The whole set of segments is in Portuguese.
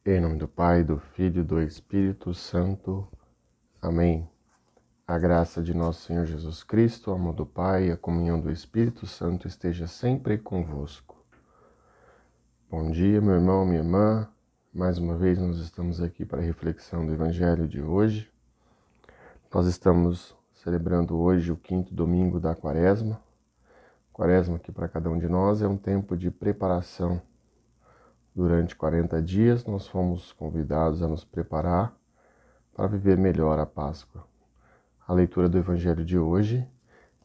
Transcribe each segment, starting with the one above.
Em nome do Pai, do Filho e do Espírito Santo. Amém. A graça de nosso Senhor Jesus Cristo, o amor do Pai e a comunhão do Espírito Santo esteja sempre convosco. Bom dia, meu irmão, minha irmã. Mais uma vez nós estamos aqui para a reflexão do Evangelho de hoje. Nós estamos celebrando hoje o 5º domingo da Quaresma. Quaresma, que para cada um de nós é um tempo de preparação. Durante 40 dias nós fomos convidados a nos preparar para viver melhor a Páscoa. A leitura do Evangelho de hoje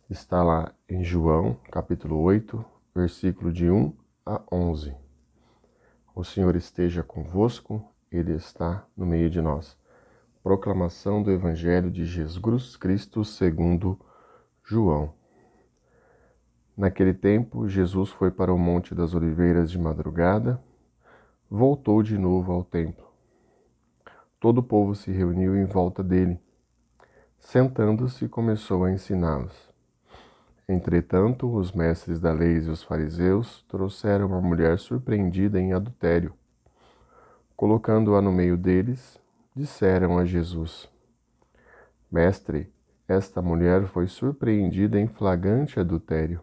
está lá em João, capítulo 8, versículo de 1 a 11. O Senhor esteja convosco, Ele está no meio de nós. Proclamação do Evangelho de Jesus Cristo segundo João. Naquele tempo, Jesus foi para o Monte das Oliveiras de madrugada, voltou de novo ao templo. Todo o povo se reuniu em volta dele. Sentando-se, começou a ensiná-los. Entretanto, os mestres da lei e os fariseus trouxeram uma mulher surpreendida em adultério. Colocando-a no meio deles, disseram a Jesus: Mestre, esta mulher foi surpreendida em flagrante adultério.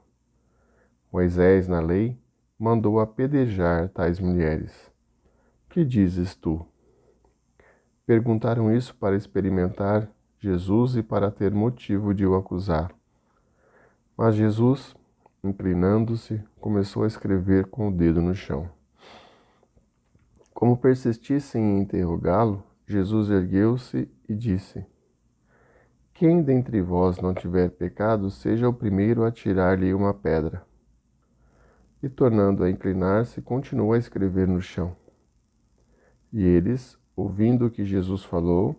Moisés, na lei, mandou apedrejar tais mulheres. Que dizes tu? Perguntaram isso para experimentar Jesus e para ter motivo de o acusar. Mas Jesus, inclinando-se, começou a escrever com o dedo no chão. Como persistissem em interrogá-lo, Jesus ergueu-se e disse: Quem dentre vós não tiver pecado, seja o primeiro a atirar-lhe uma pedra. E tornando a inclinar-se, continuou a escrever no chão. E eles, ouvindo o que Jesus falou,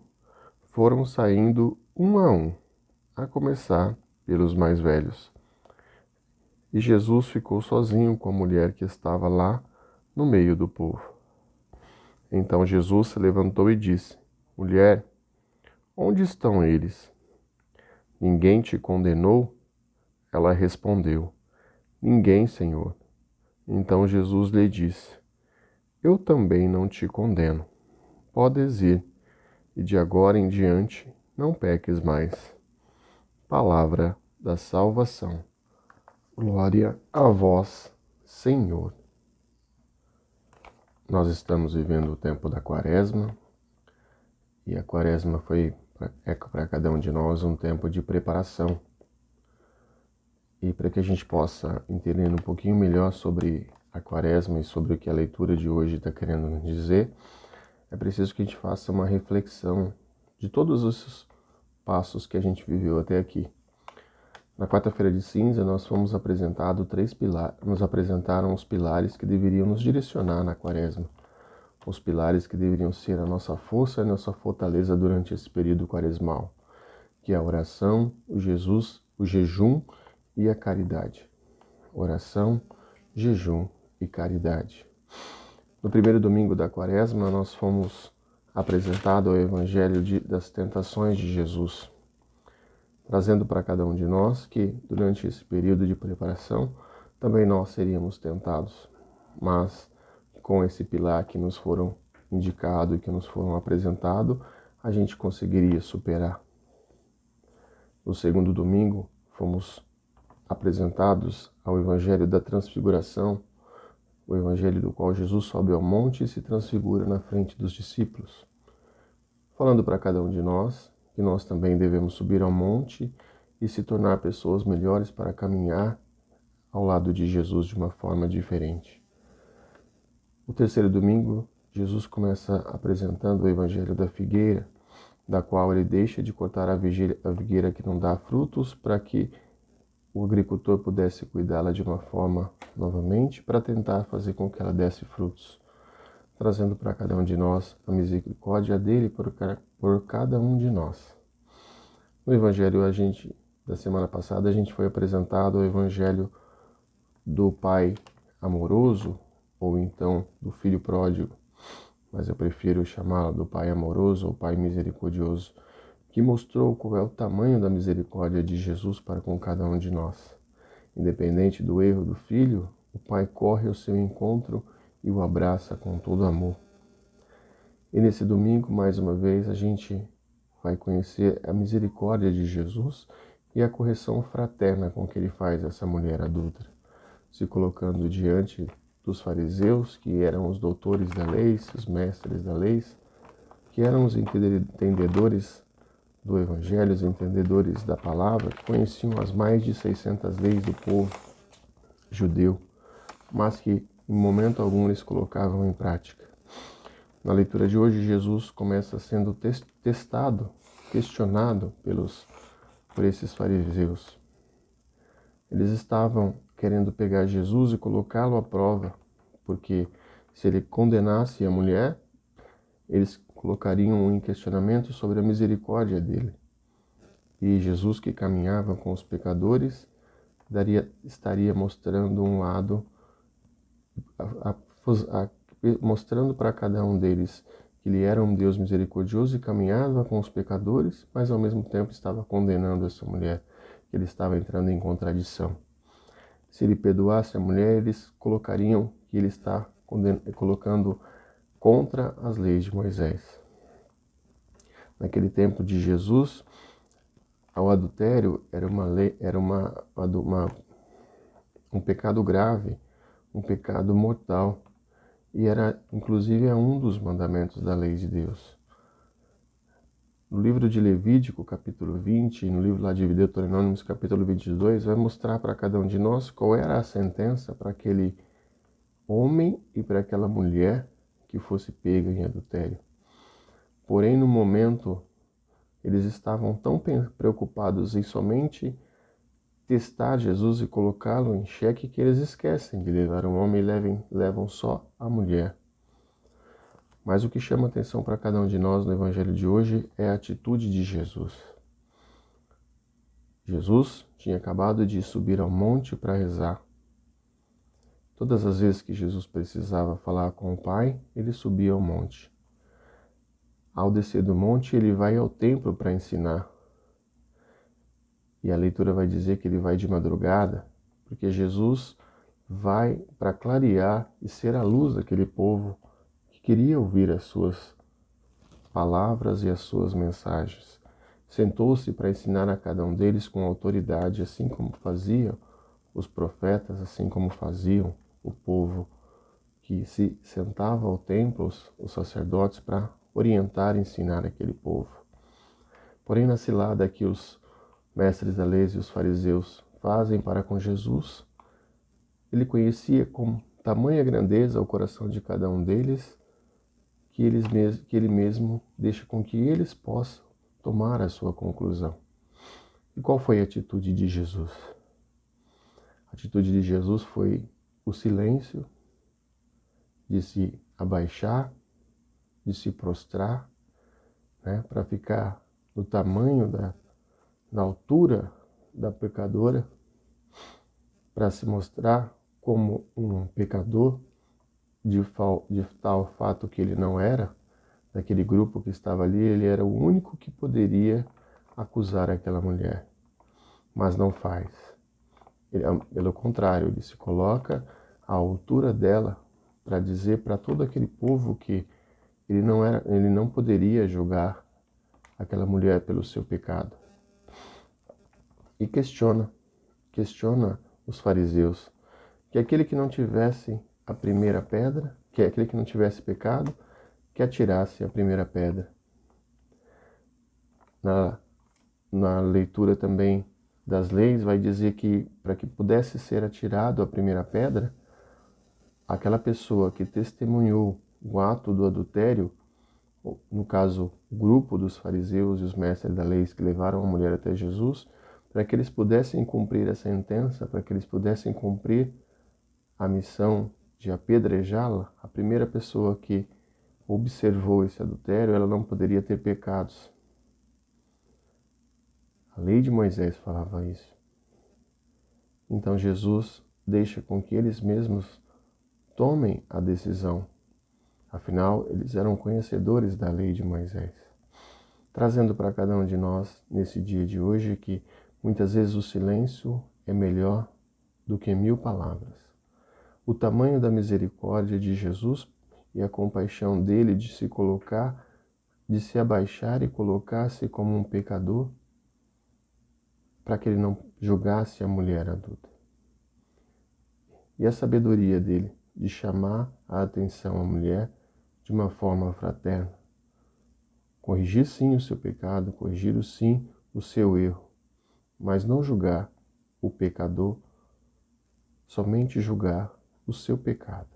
foram saindo um, a começar pelos mais velhos. E Jesus ficou sozinho com a mulher que estava lá no meio do povo. Então Jesus se levantou e disse: Mulher, onde estão eles? Ninguém te condenou? Ela respondeu: Ninguém, Senhor. Então Jesus lhe disse: Eu também não te condeno. Podes ir, e de agora em diante não peques mais. Palavra da salvação. Glória a vós, Senhor. Nós estamos vivendo o tempo da Quaresma, e a Quaresma é para cada um de nós um tempo de preparação. E para que a gente possa entender um pouquinho melhor sobre a Quaresma e sobre o que a leitura de hoje está querendo nos dizer, é preciso que a gente faça uma reflexão de todos os passos que a gente viveu até aqui. Na quarta-feira de cinza, nós fomos apresentados nos apresentaram os pilares que deveriam nos direcionar na Quaresma. Os pilares que deveriam ser a nossa força e a nossa fortaleza durante esse período quaresmal, que é a oração, o jejum e a caridade. Oração, jejum e caridade. No primeiro domingo da Quaresma, nós fomos apresentados ao Evangelho das tentações de Jesus, trazendo para cada um de nós que, durante esse período de preparação, também nós seríamos tentados, mas com esse pilar que nos foram indicados e que nos foram apresentados, a gente conseguiria superar. No segundo domingo, fomos apresentados ao Evangelho da Transfiguração, o Evangelho do qual Jesus sobe ao monte e se transfigura na frente dos discípulos, falando para cada um de nós que nós também devemos subir ao monte e se tornar pessoas melhores para caminhar ao lado de Jesus de uma forma diferente. No terceiro domingo, Jesus começa apresentando o Evangelho da figueira, da qual ele deixa de cortar a figueira que não dá frutos para que o agricultor pudesse cuidá-la de uma forma novamente para tentar fazer com que ela desse frutos, trazendo para cada um de nós a misericórdia dele por cada um de nós. No Evangelho da semana passada, a gente foi apresentado ao Evangelho do Pai amoroso, ou então do Filho pródigo, mas eu prefiro chamá-lo do Pai amoroso ou Pai misericordioso, que mostrou qual é o tamanho da misericórdia de Jesus para com cada um de nós. Independente do erro do filho, o Pai corre ao seu encontro e o abraça com todo amor. E nesse domingo, mais uma vez, a gente vai conhecer a misericórdia de Jesus e a correção fraterna com que ele faz essa mulher adúltera, se colocando diante dos fariseus, que eram os doutores da lei, os mestres da lei, que eram os entendedores do Evangelho, os entendedores da palavra, que conheciam as mais de 600 leis do povo judeu, mas que em momento algum eles colocavam em prática. Na leitura de hoje, Jesus começa sendo testado, questionado por esses fariseus. Eles estavam querendo pegar Jesus e colocá-lo à prova, porque se ele condenasse a mulher, eles colocariam em questionamento sobre a misericórdia dele. E Jesus, que caminhava com os pecadores, estaria mostrando um lado, mostrando para cada um deles que ele era um Deus misericordioso e caminhava com os pecadores, mas ao mesmo tempo estava condenando essa mulher, que ele estava entrando em contradição. Se ele perdoasse a mulher, eles colocariam que ele está colocando contra as leis de Moisés. Naquele tempo de Jesus, o adultério era um pecado grave, um pecado mortal, e era inclusive um dos mandamentos da lei de Deus. No livro de Levítico, capítulo 20, e no livro lá de Deuteronômios, capítulo 22, vai mostrar para cada um de nós qual era a sentença para aquele homem e para aquela mulher que fosse pega em adultério. Porém, no momento, eles estavam tão preocupados em somente testar Jesus e colocá-lo em xeque que eles esquecem de levar um homem e levam só a mulher. Mas o que chama atenção para cada um de nós no Evangelho de hoje é a atitude de Jesus. Jesus tinha acabado de subir ao monte para rezar. Todas as vezes que Jesus precisava falar com o Pai, ele subia ao monte. Ao descer do monte, ele vai ao templo para ensinar. E a leitura vai dizer que ele vai de madrugada, porque Jesus vai para clarear e ser a luz daquele povo que queria ouvir as suas palavras e as suas mensagens. Sentou-se para ensinar a cada um deles com autoridade, assim como faziam os profetas, assim como faziam o povo que se sentava ao templo, os sacerdotes, para orientar e ensinar aquele povo. Porém, na cilada que os mestres da lei e os fariseus fazem para com Jesus, ele conhecia com tamanha grandeza o coração de cada um deles, que ele mesmo deixa com que eles possam tomar a sua conclusão. E qual foi a atitude de Jesus? A atitude de Jesus foi o silêncio, de se abaixar, de se prostrar, para ficar no tamanho na altura da pecadora, para se mostrar como um pecador de tal fato que ele não era, daquele grupo que estava ali, ele era o único que poderia acusar aquela mulher, mas não faz. Pelo contrário, ele se coloca à altura dela para dizer para todo aquele povo que ele não poderia julgar aquela mulher pelo seu pecado. E questiona os fariseus, que aquele que não tivesse a primeira pedra, que aquele que não tivesse pecado, que atirasse a primeira pedra. Na leitura também das leis vai dizer que para que pudesse ser atirado a primeira pedra, aquela pessoa que testemunhou o ato do adultério, no caso, o grupo dos fariseus e os mestres da lei que levaram a mulher até Jesus, para que eles pudessem cumprir a sentença, para que eles pudessem cumprir a missão de apedrejá-la, a primeira pessoa que observou esse adultério, ela não poderia ter pecados. A lei de Moisés falava isso. Então Jesus deixa com que eles mesmos tomem a decisão. Afinal, eles eram conhecedores da lei de Moisés. Trazendo para cada um de nós, nesse dia de hoje, que muitas vezes o silêncio é melhor do que 1000 palavras. O tamanho da misericórdia de Jesus e a compaixão dele de se colocar, de se abaixar e colocar-se como um pecador, para que ele não julgasse a mulher adulta. E a sabedoria dele de chamar a atenção à mulher de uma forma fraterna. Corrigir sim o seu pecado, corrigir sim o seu erro, mas não julgar o pecador, somente julgar o seu pecado.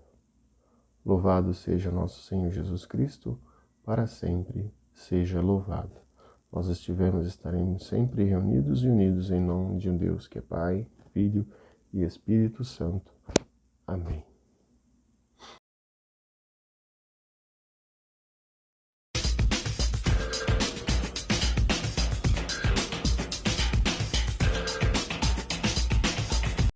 Louvado seja nosso Senhor Jesus Cristo, para sempre seja louvado. Nós estaremos sempre reunidos e unidos em nome de um Deus que é Pai, Filho e Espírito Santo. Amém.